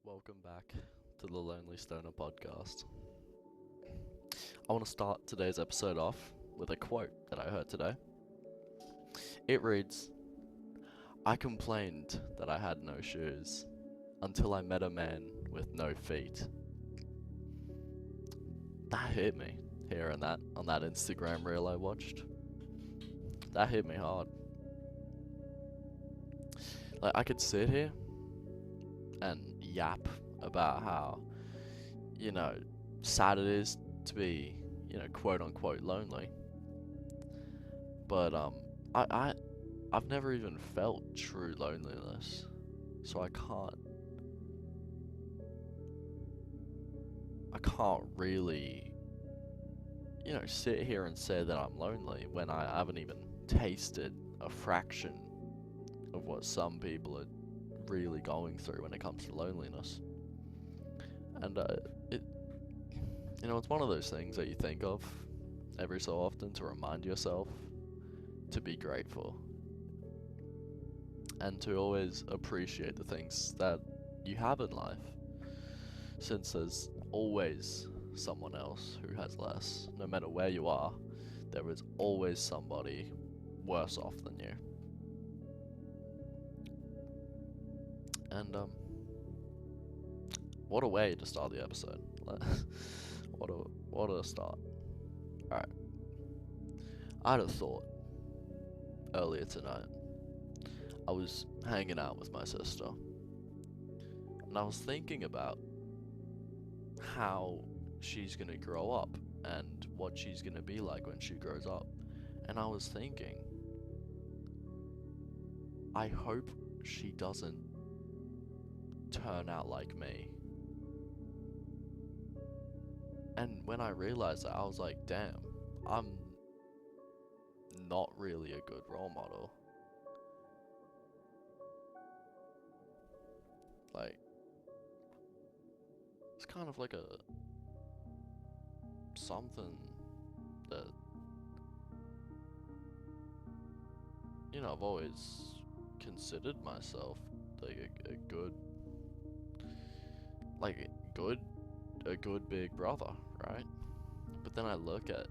Welcome back to the Lonely Stoner podcast. I want to start today's episode off with a quote that I heard today. It reads, "I complained that I had no shoes until I met a man with no feet." That hit me, hearing that on that Instagram reel I watched. That hit me hard. Like, I could sit here and yap about how, sad it is to be, quote unquote lonely. But I've never even felt true loneliness. So I can't really, sit here and say that I'm lonely when I haven't even tasted a fraction of what some people are really going through when it comes to loneliness. And it's one of those things that you think of every so often to remind yourself to be grateful and to always appreciate the things that you have in life, since there's always someone else who has less. No matter where you are, there is always somebody worse off than you. And what a way to start the episode. what a start. Alright. I had a thought earlier tonight. I was hanging out with my sister, and I was thinking about how she's gonna grow up and what she's gonna be like when she grows up. And I was thinking, I hope she doesn't turn out like me. And when I realized that, I was like, damn, I'm not really a good role model. Like, it's kind of like something that, I've always considered myself like a good big brother, right? But then I look at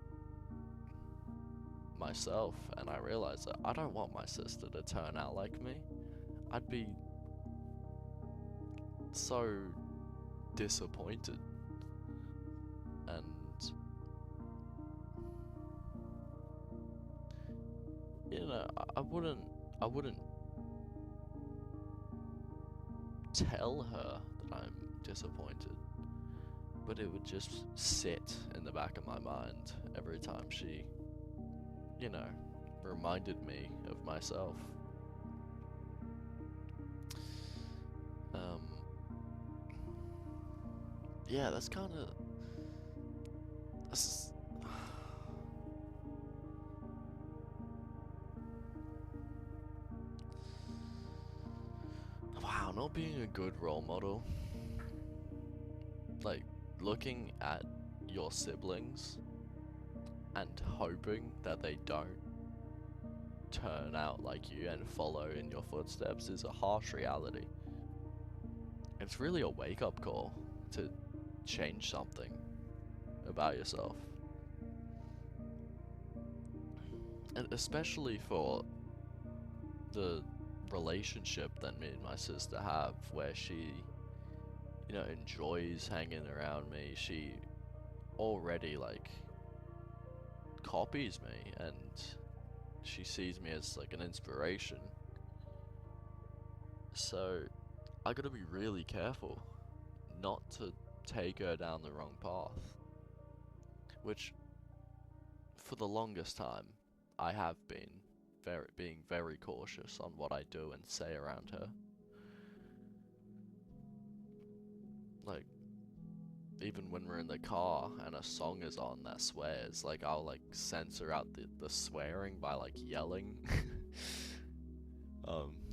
myself and I realize that I don't want my sister to turn out like me. I'd be so disappointed, and I wouldn't tell her that I'm disappointed, but it would just sit in the back of my mind every time she, reminded me of myself. Um, yeah, that's kind of, that's, wow, not being a good role model, like looking at your siblings and hoping that they don't turn out like you and follow in your footsteps is a harsh reality. It's really a wake-up call to change something about yourself. And especially for the relationship that me and my sister have, where she, enjoys hanging around me. She already, copies me, and she sees me as, an inspiration. So, I gotta be really careful not to take her down the wrong path. Which, for the longest time, I have been being very cautious on what I do and say around her. Like, even when we're in the car and a song is on that swears, I'll censor out the swearing by yelling.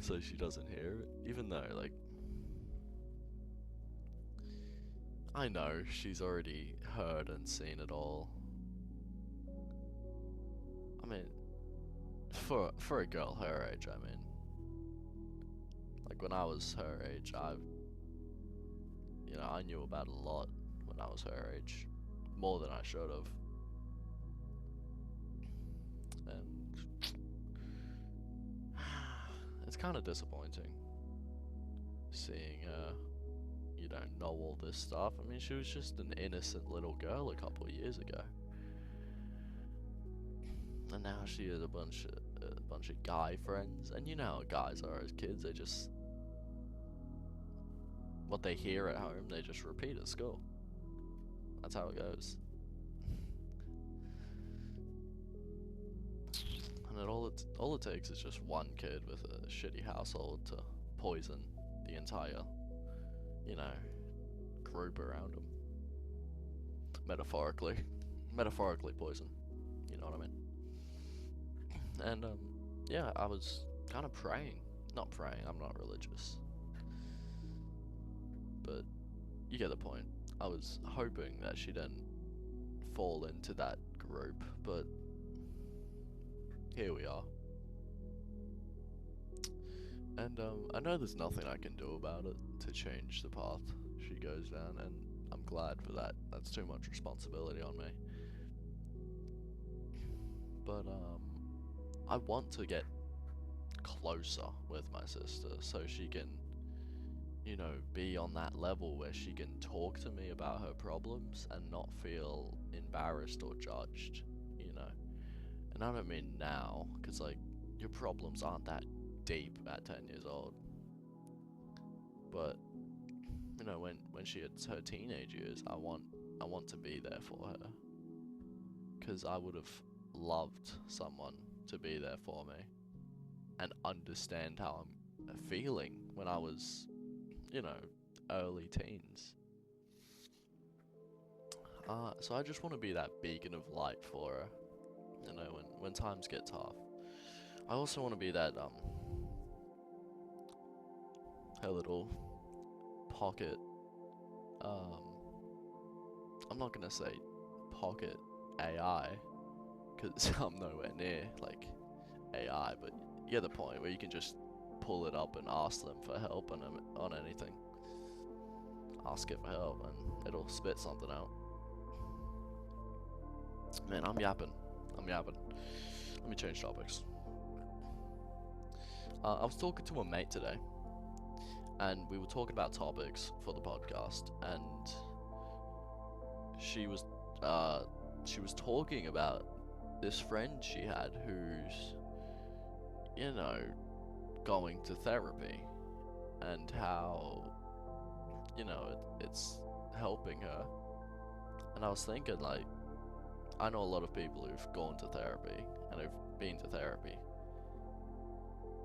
So she doesn't hear it. Even though I know she's already heard and seen it all. I mean, for a girl her age, I mean. When I was her age, I knew about a lot when I was her age, more than I should have. And it's kind of disappointing seeing her, know all this stuff. I mean, she was just an innocent little girl a couple of years ago, and now she has a bunch of guy friends. And you know how guys are as kids; they just what they hear at home, they just repeat at school. That's how it goes. And all it takes is just one kid with a shitty household to poison the entire, group around him. Metaphorically poison. You know what I mean? And yeah, I was kind of praying. Not praying. I'm not religious. But you get the point. I was hoping that she didn't fall into that group, but here we are. And I know there's nothing I can do about it to change the path she goes down, and I'm glad for that. That's too much responsibility on me. But I want to get closer with my sister so she can, be on that level where she can talk to me about her problems and not feel embarrassed or judged, And I don't mean now, because, your problems aren't that deep at 10 years old. But, when she hits her teenage years, I want to be there for her. Because I would have loved someone to be there for me and understand how I'm feeling when I was, early teens. So I just want to be that beacon of light for her, when times get tough. I also want to be that, her little pocket, I'm not gonna say pocket AI, because I'm nowhere near, AI, but you get the point, where you can just pull it up and ask them for help on anything. Ask it for help, and it'll spit something out. Man, I'm yapping. Let me change topics. I was talking to a mate today, and we were talking about topics for the podcast, and she was talking about this friend she had who's, going to therapy, and how, it's helping her. And I was thinking, I know a lot of people who've gone to therapy and who've been to therapy,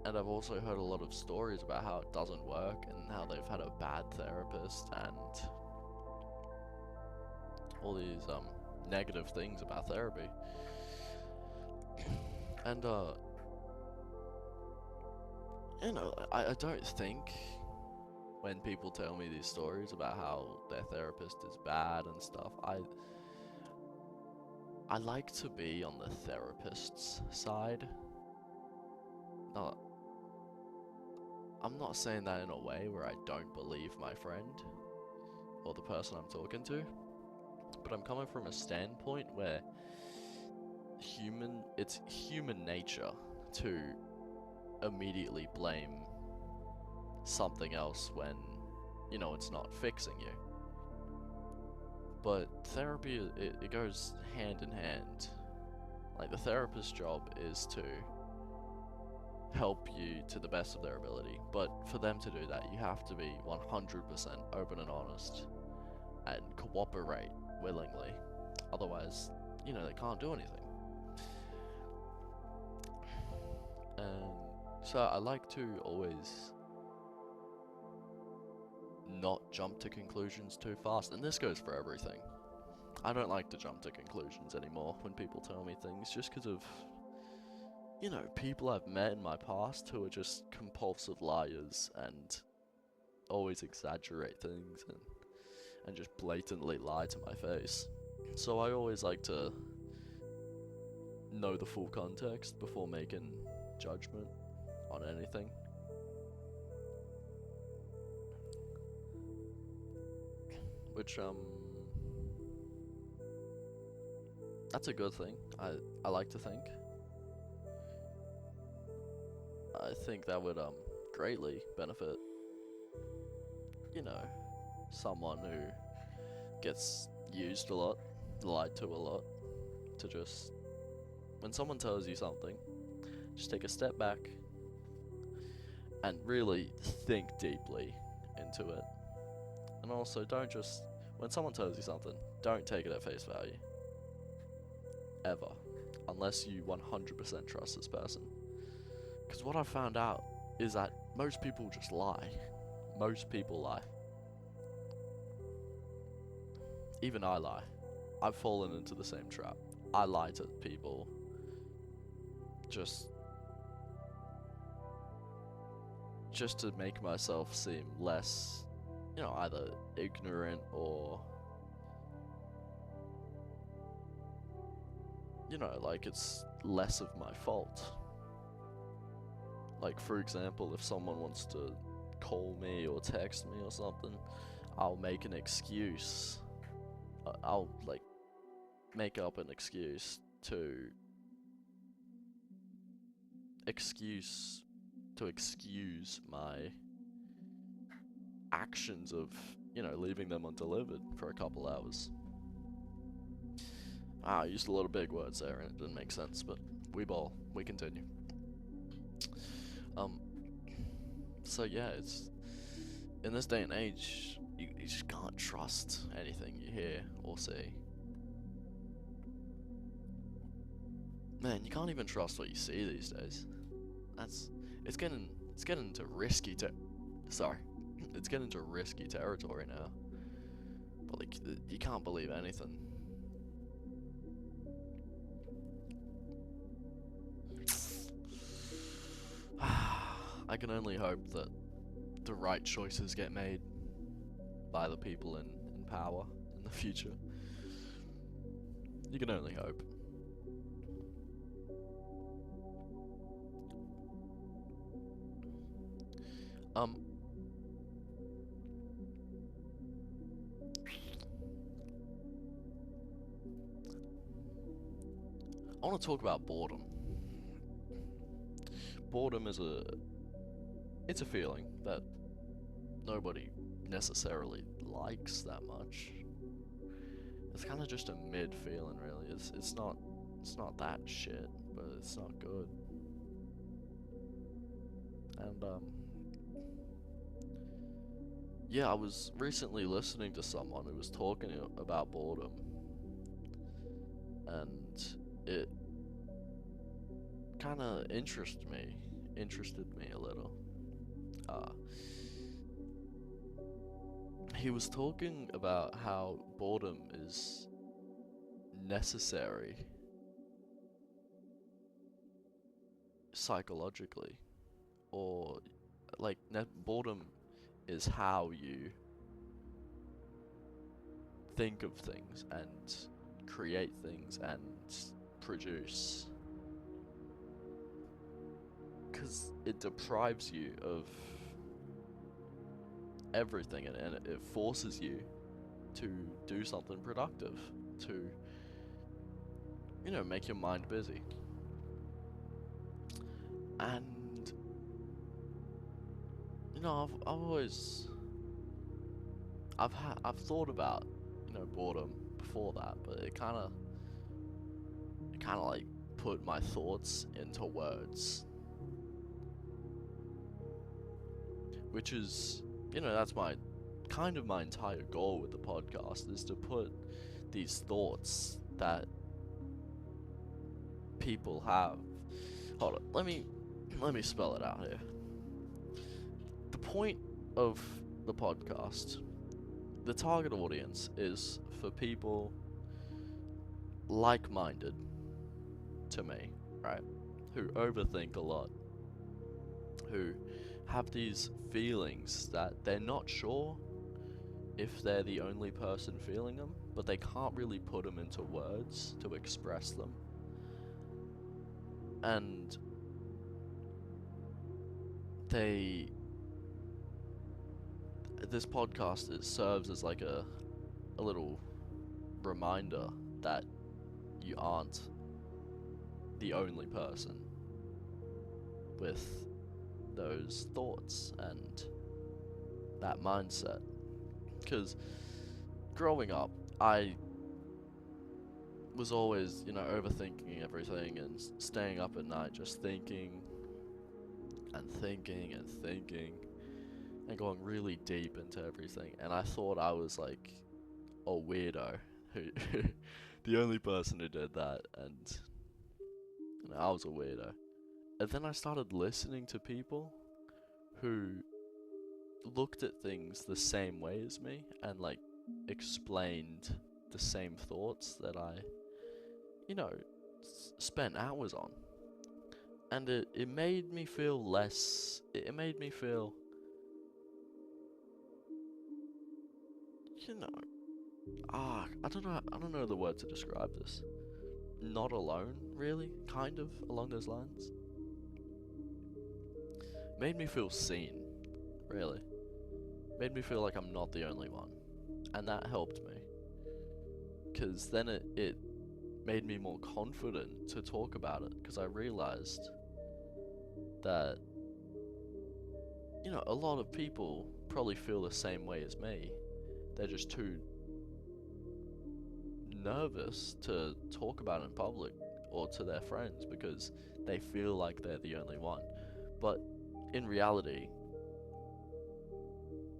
and I've also heard a lot of stories about how it doesn't work and how they've had a bad therapist and all these negative things about therapy. And I don't think, when people tell me these stories about how their therapist is bad and stuff, I like to be on the therapist's side. No, I'm not saying that in a way where I don't believe my friend or the person I'm talking to, but I'm coming from a standpoint where it's human nature to immediately blame something else when, it's not fixing you. But therapy, it goes hand in hand. The therapist's job is to help you to the best of their ability, but for them to do that, you have to be 100% open and honest and cooperate willingly. Otherwise, they can't do anything. And so I like to always not jump to conclusions too fast, and this goes for everything. I don't like to jump to conclusions anymore when people tell me things, just because of, people I've met in my past who are just compulsive liars and always exaggerate things and just blatantly lie to my face. So I always like to know the full context before making judgment on anything. which that's a good thing. I like to think. I think that would greatly benefit, you know, someone who gets used a lot, lied to a lot, to just, when someone tells you something, just take a step back and really think deeply into it. And also, don't just, when someone tells you something, don't take it at face value. Ever. Unless you 100% trust this person. Because what I've found out is that most people just lie. Most people lie. Even I lie. I've fallen into the same trap. I lie to people just to make myself seem less, either ignorant or, like it's less of my fault. Like, for example, if someone wants to call me or text me or something, I'll make an excuse. I'll, like, make up an excuse to excuse my actions of, leaving them undelivered for a couple hours. I used a lot of big words there and it didn't make sense, but we continue. So yeah, it's, in this day and age, you just can't trust anything you hear or see. Man, you can't even trust what you see these days. It's getting into risky it's getting into risky territory now. But like, you can't believe anything. I can only hope that the right choices get made by the people in power in the future. You can only hope. I want to talk about boredom. Boredom is it's a feeling that nobody necessarily likes that much. It's kind of just a mid feeling, really. It's not that shit, but it's not good. And yeah, I was recently listening to someone who was talking about boredom, and it kind of interested me a little. He was talking about how boredom is necessary psychologically, or like boredom is how you think of things and create things and produce, because it deprives you of everything, and it forces you to do something productive, to make your mind busy. And I've thought about boredom before that, but it kind of like put my thoughts into words, which is that's my entire goal with the podcast, is to put these thoughts that people have. Hold on, let me spell it out here. The point of the podcast, the target audience, is for people like-minded to me, right? Who overthink a lot, who have these feelings that they're not sure if they're the only person feeling them, but they can't really put them into words to express them. And this podcast, it serves as like a a little reminder that you aren't the only person with those thoughts and that mindset. Because growing up, I was always, overthinking everything and staying up at night just thinking and thinking and thinking and going really deep into everything. And I thought I was like a weirdo who, the only person who did that, and I was a weirdo. And then I started listening to people who looked at things the same way as me and like explained the same thoughts that I, spent hours on. And it made me feel less, it made me feel, I don't know the word to describe this. Not alone, really, kind of, along those lines. Made me feel seen, really. Made me feel like I'm not the only one. And that helped me. Because then it made me more confident to talk about it. Because I realized that, a lot of people probably feel the same way as me. They're just too nervous to talk about it in public or to their friends because they feel like they're the only one. But in reality,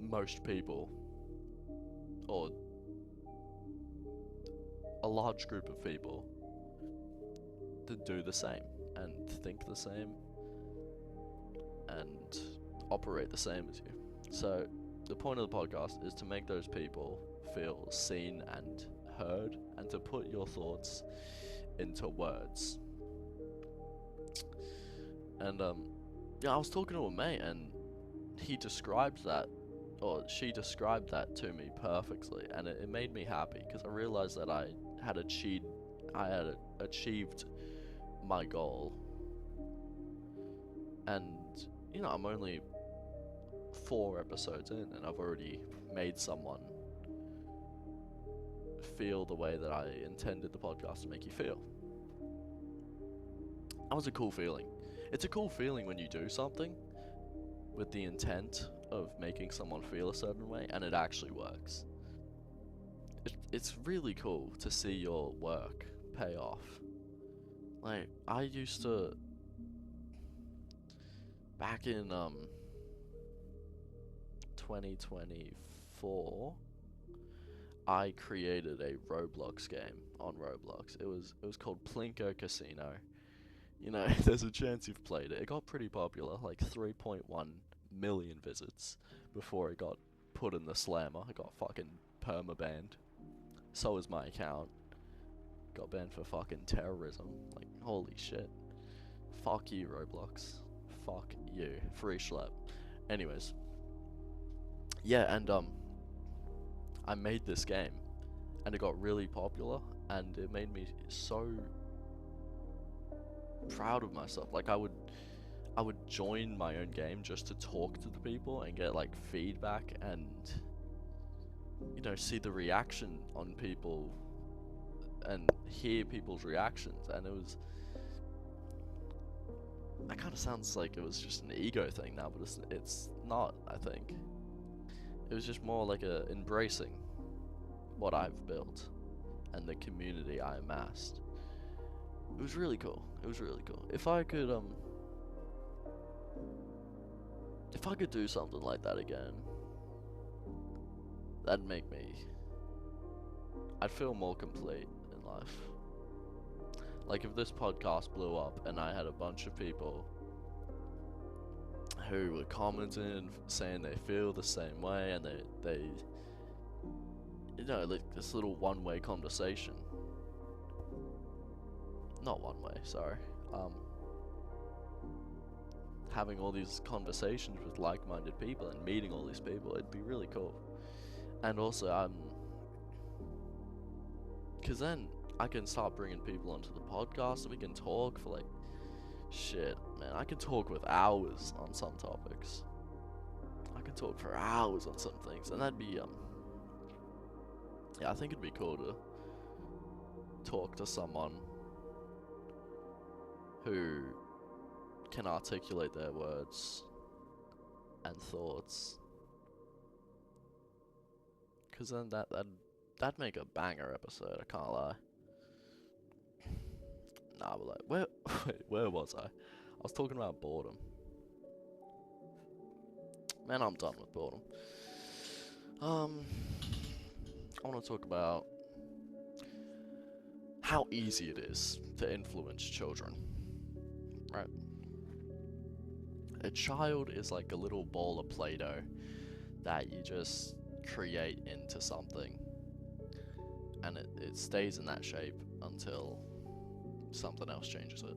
most people, or a large group of people, that do the same and think the same and operate the same as you. So the point of the podcast is to make those people feel seen and heard and to put your thoughts into words. And I was talking to a mate and he described that, or she described that to me perfectly, and it made me happy because I realized that I had achieved my goal. And I'm only 4 episodes in and I've already made someone feel the way that I intended the podcast to make you feel. That was a cool feeling. It's a cool feeling when you do something with the intent of making someone feel a certain way and it actually works. It's really cool to see your work pay off. Like, I used to, back in 2024, I created a Roblox game on Roblox. It was called Plinko Casino. There's a chance you've played it. It got pretty popular, like 3.1 million visits before it got put in the slammer. It got fucking perma-banned. So was my account. Got banned for fucking terrorism. Like, holy shit. Fuck you, Roblox. Fuck you. Free schlep. Anyways. Yeah, and I made this game. And it got really popular. And it made me so proud of myself. Like, I would join my own game just to talk to the people and get like feedback and see the reaction on people and hear people's reactions. And that kind of sounds like it was just an ego thing now, but it's not. I think it was just more like a embracing what I've built and the community I amassed. It was really cool. If I could do something like that again, that'd make me, I'd feel more complete in life. Like, if this podcast blew up and I had a bunch of people who were commenting, saying they feel the same way, and they like this little one-way conversation. Not one way, sorry. Having all these conversations with like-minded people and meeting all these people, it'd be really cool. And also, because then I can start bringing people onto the podcast and we can talk for like, shit, man, I can talk with hours on some topics. I can talk for hours on some things, and that'd be Yeah, I think it'd be cool to talk to someone who can articulate their words and thoughts, because then that'd make a banger episode. I can't lie. Nah, but like, where was I? I was talking about boredom. Man, I'm done with boredom. I want to talk about how easy it is to influence children. Right? A child is like a little ball of Play-Doh that you just create into something, and it stays in that shape until something else changes it.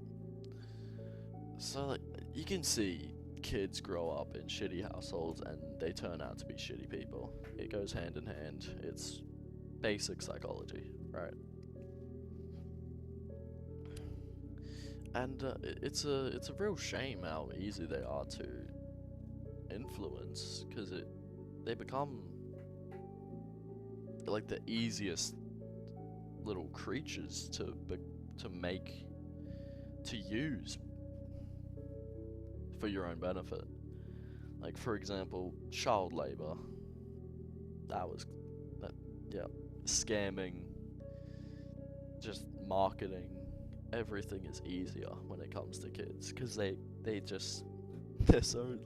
So like, you can see kids grow up in shitty households and they turn out to be shitty people. It goes hand in hand. It's basic psychology, right? And it's a real shame how easy they are to influence, because they become like the easiest little creatures to make, to use for your own benefit. Like, for example, child labor. That, yeah, scamming, just marketing. Everything is easier when it comes to kids, because they're so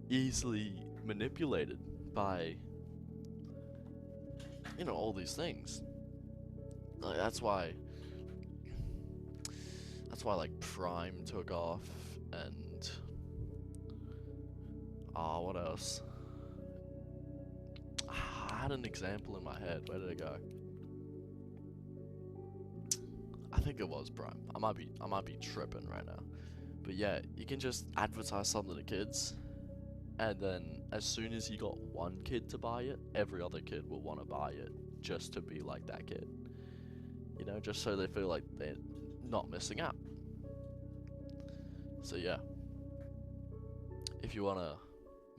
easily manipulated by, all these things. Like, that's why like Prime took off, and what else? I had an example in my head. Where did it go? I think it was Prime. I might be tripping right now. But yeah, you can just advertise something to kids, and then as soon as you got one kid to buy it, every other kid will want to buy it just to be like that kid. Just so they feel like they're not missing out. So yeah, if you want to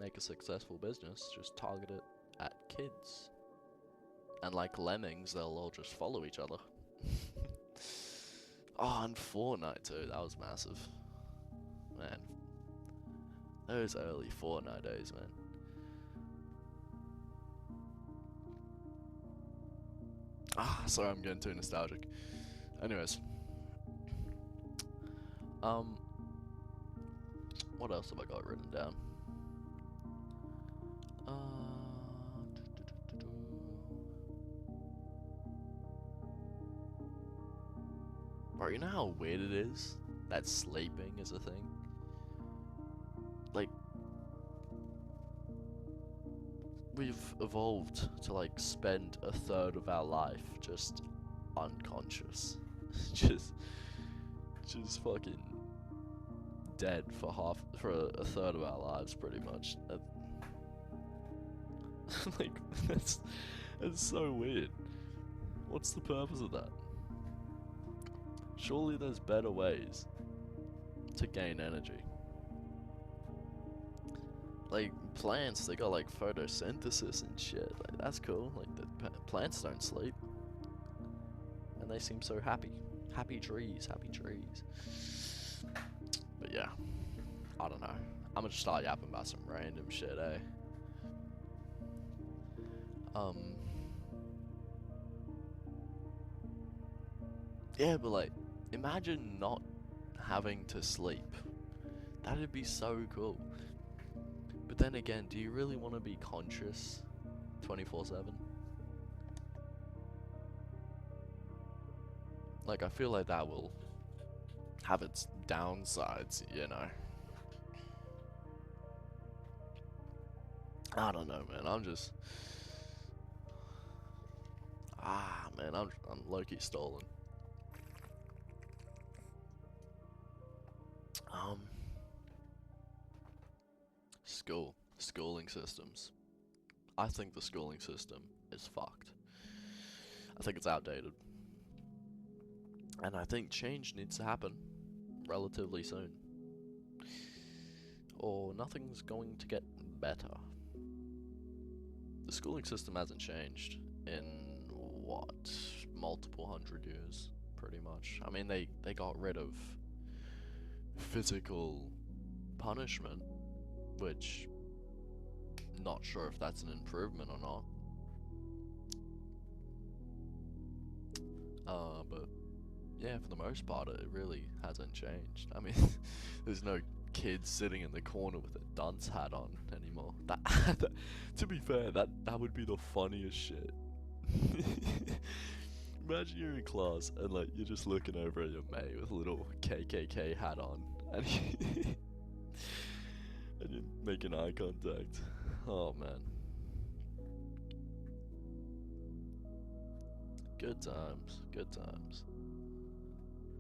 make a successful business, just target it at kids. And like lemmings, they'll all just follow each other. Oh, and Fortnite too, that was massive. Man, those early Fortnite days, man. Sorry, I'm getting too nostalgic. Anyways, what else have I got written down? Bro, you know how weird it is that sleeping is a thing? Like, we've evolved to like spend a third of our life just unconscious. just fucking dead for a third of our lives, pretty much. Like, that's so weird. What's the purpose of that? Surely there's better ways to gain energy. Like, plants, they got like photosynthesis and shit. Like, that's cool. Like, the plants don't sleep, and they seem so happy. Happy trees. But yeah, I don't know. I'm gonna just start yapping about some random shit, eh? Yeah, but like, imagine not having to sleep. That'd be so cool. But then again, do you really want to be conscious 24/7? Like, I feel like that will have its downsides, I don't know, man. I'm low-key stolen. Um, schooling systems. I think the schooling system is fucked. I think it's outdated. And I think change needs to happen relatively soon, or nothing's going to get better. The schooling system hasn't changed. in what, multiple hundred years, pretty much. I mean, they got rid of physical punishment, which not sure if that's an improvement or not. But yeah, for the most part, it really hasn't changed. I mean, there's no kids sitting in the corner with a dunce hat on anymore. That to be fair, that would be the funniest shit. Imagine you're in class and like you're just looking over at your mate with a little KKK hat on, and and you're making eye contact. Oh man, good times, good times.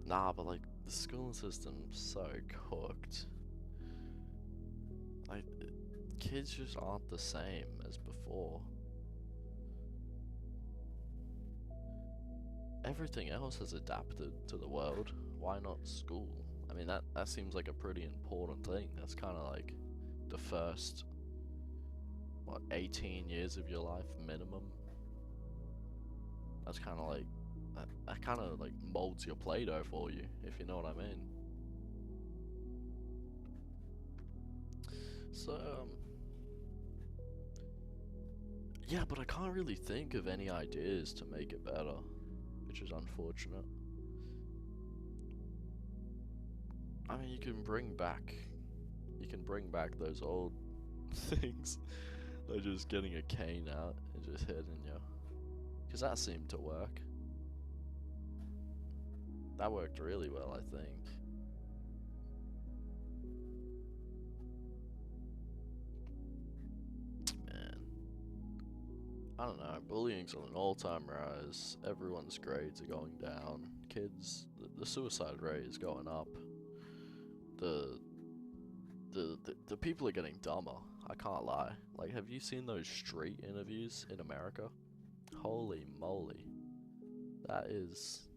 Nah, but like the school system's so cooked. Like kids just aren't the same as before. Everything else has adapted to the world. Why not school? I mean, that seems like a pretty important thing. That's kind of like the first, what, 18 years of your life minimum. That's kind of like, that kind of like molds your Play-Doh for you, if you know what I mean. So, yeah, but I can't really think of any ideas to make it better, which is unfortunate. I mean, you can bring back those old things, like just getting a cane out and just hitting you, because that seemed to work. That worked really well, I think. Man, I don't know. Bullying's on an all-time rise. Everyone's grades are going down. Kids, the suicide rate is going up. The the people are getting dumber. I can't lie. Like, have you seen those street interviews in America? Holy moly. That is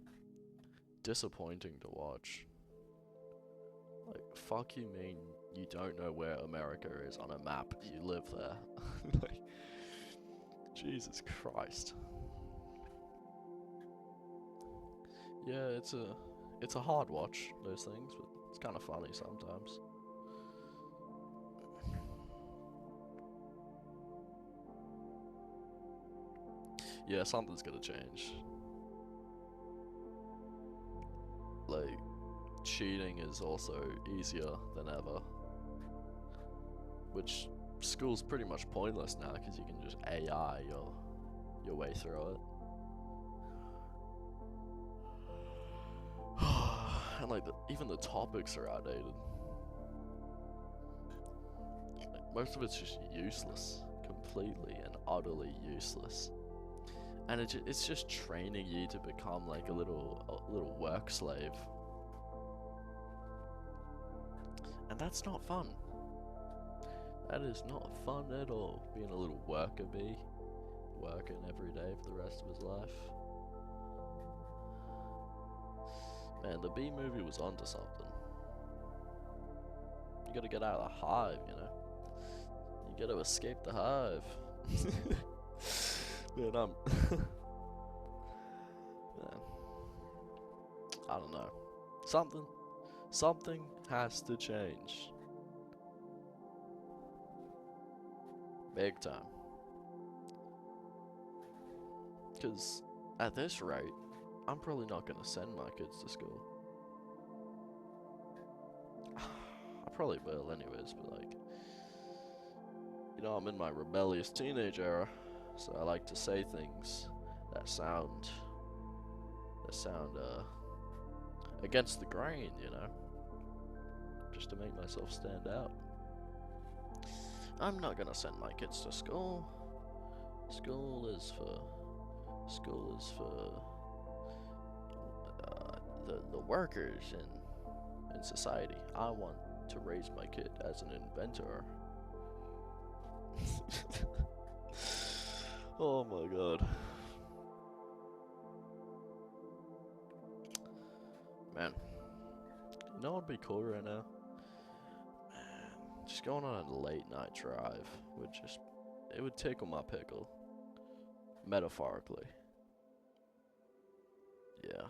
disappointing to watch. Like, fuck you mean you don't know where America is on a map? You live there. Like, Jesus Christ. Yeah, it's a hard watch, those things, but it's kind of funny sometimes. Yeah, something's gonna change. Like, cheating is also easier than ever, which school's pretty much pointless now because you can just AI your way through it. And like even the topics are outdated. Like, most of it's just useless, completely and utterly useless. And it's just training you to become like a little work slave. And that's not fun. That is not fun at all, being a little worker bee, working every day for the rest of his life. Man, the Bee movie was onto something. You gotta get out of the hive, you know? You gotta escape the hive. Man, Man, I don't know. Something has to change. Big time. Because at this rate, I'm probably not gonna send my kids to school. I probably will anyways, but like, you know, I'm in my rebellious teenage era, so I like to say things that sound against the grain, you know, just to make myself stand out. I'm not gonna send my kids to school. School is for the workers in society. I want to raise my kid as an inventor. Oh my god. Man, you know what'd be cool right now? Man, just going on a late night drive would just, it would tickle my pickle. Metaphorically. Yeah.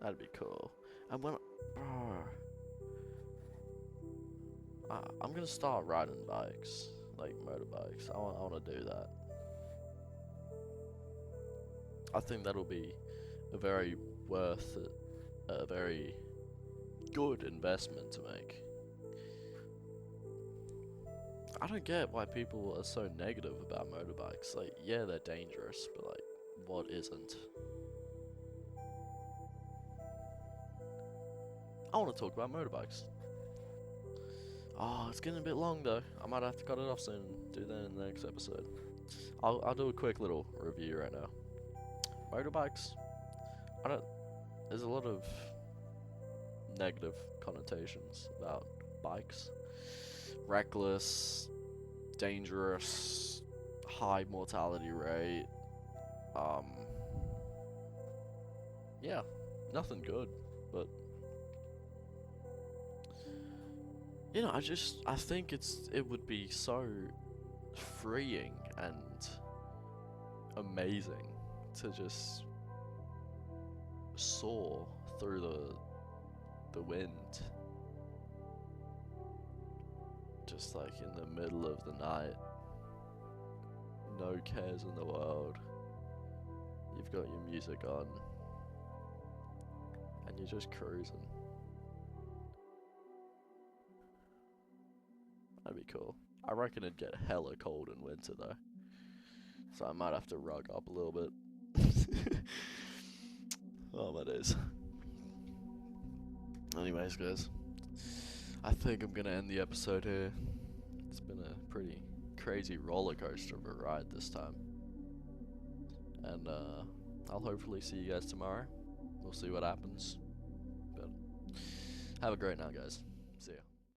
That'd be cool. And when, bro, I'm gonna start riding bikes, like motorbikes. I want to do that. I think that'll be a very worth it, a very good investment to make. I don't get why people are so negative about motorbikes. Like, yeah, they're dangerous, but like, what isn't? I want to talk about motorbikes. Oh, it's getting a bit long though. I might have to cut it off soon and do that in the next episode. I'll do a quick little review right now. Motorbikes, I don't. There's a lot of negative connotations about bikes. Reckless, dangerous, high mortality rate. Um, yeah, nothing good. But you know, I think it would be so freeing and amazing to just soar through the wind, just like in the middle of the night, no cares in the world. You've got your music on, and you're just cruising. That'd be cool. I reckon it'd get hella cold in winter though, so I might have to rug up a little bit. Oh my days. Anyways, guys, I think I'm gonna end the episode here. It's been a pretty crazy roller coaster of a ride this time, and I'll hopefully see you guys tomorrow. We'll see what happens, but have a great night, guys. See ya.